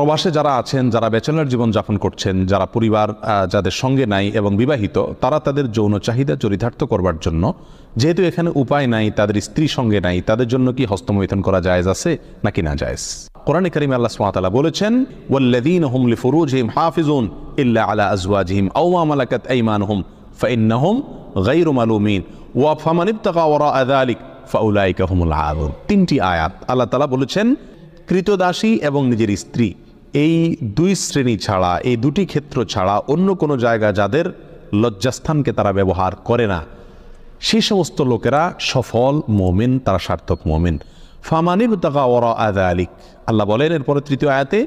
প্রবাসে যারা আছেন, যারা ব্যাচেলর জীবন যাপন করছেন, যারা পরিবার যাদের সঙ্গে নাই এবং বিবাহিত, তারা তাদের যৌন চাহিদা চরিতার্থ করবার জন্য, যেহেতু এখানে উপায় নাই, তাদের স্ত্রী সঙ্গে নাই, তাদের জন্য কি হস্তমৈথুন করা জায়েজ আছে নাকি না জায়েজ? কোরআনে কারিমে আল্লাহ সুবহানাহু ওয়া তাআলা বলেছেন, ওয়াল্লাযীনা হুম লিফুরুজিহিম হাফিজুন ইল্লা আলা আজওয়াজিহিম আও মা মালাকাত আইমানুহুম ফাইন্নাহুম গায়রু মালুমিন ওয়া ফামান ইবতাগা ওয়ারাআ যালিক ফাউলাইকা হুমুল আদুন। তিনটি আয়াত আল্লাহ তাআলা বলেছেন কৃতদাসী এবং নিজের স্ত্রী, এই দুই শ্রেণী ছাড়া, এই দুটি ক্ষেত্র ছাড়া অন্য কোনো জায়গা যাদের লজ্জাস্থানকে তারা ব্যবহার করে না, সেই সমস্ত লোকেরা সফল মুমিন, তারা সার্থক মুমিন। ফামানিবতাগা ওয়ারাআ যালিক, আল্লাহ বলেন এরপরে তৃতীয় আয়াতে,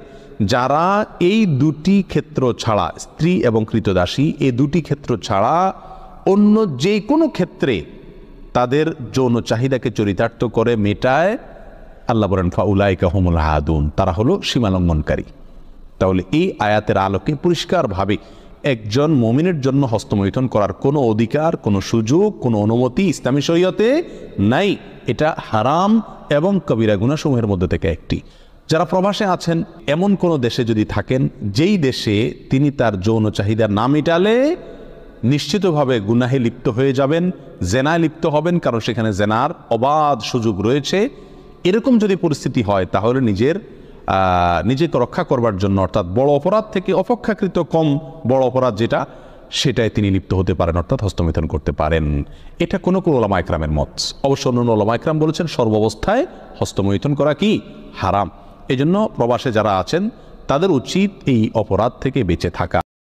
যারা এই দুটি ক্ষেত্র ছাড়া, স্ত্রী এবং কৃতদাসী, এই দুটি ক্ষেত্র ছাড়া অন্য যে কোনো ক্ষেত্রে তাদের যৌন চাহিদাকে চরিতার্থ করে মেটায়, আল্লাহ বলেন ফাউলাইকা হুমুল আদুন, তারা হলো সীমালঙ্ঘনকারী। তাহলে এই আয়াতের আলোকে পরিষ্কারভাবে একজন মুমিনের জন্য হস্তমৈথুন করার কোনো অধিকার, কোনো সুযোগ, কোনো অনুমতি ইসলামী শরীয়তে নাই। এটা হারাম এবং কবিরা গুনাহসমূহের মধ্যে থেকে একটি। যারা প্রবাসে আছেন, এমন কোনো দেশে যদি থাকেন যেই দেশে তিনি তার যৌন চাহিদা না মেটালে নিশ্চিতভাবে গুনাহে লিপ্ত হয়ে যাবেন, জেনায় লিপ্ত হবেন, কারণ সেখানে জেনার অবাধ সুযোগ রয়েছে, এরকম যদি পরিস্থিতি হয় তাহলে নিজেকে রক্ষা করবার জন্য, অর্থাৎ বড় অপরাধ থেকে অপেক্ষাকৃত কম বড় অপরাধ যেটা, সেটাই তিনি লিপ্ত হতে পারেন, অর্থাৎ হস্তমৈথুন করতে পারেন। এটা কোনো ওলামা ইকরামের মত। অবশ্য অন্য ওলামা ইকরাম বলেছেন সর্বাবস্থায় হস্তমৈথুন করা কি হারাম। এজন্য প্রবাসে যারা আছেন তাদের উচিত এই অপরাধ থেকে বেঁচে থাকা।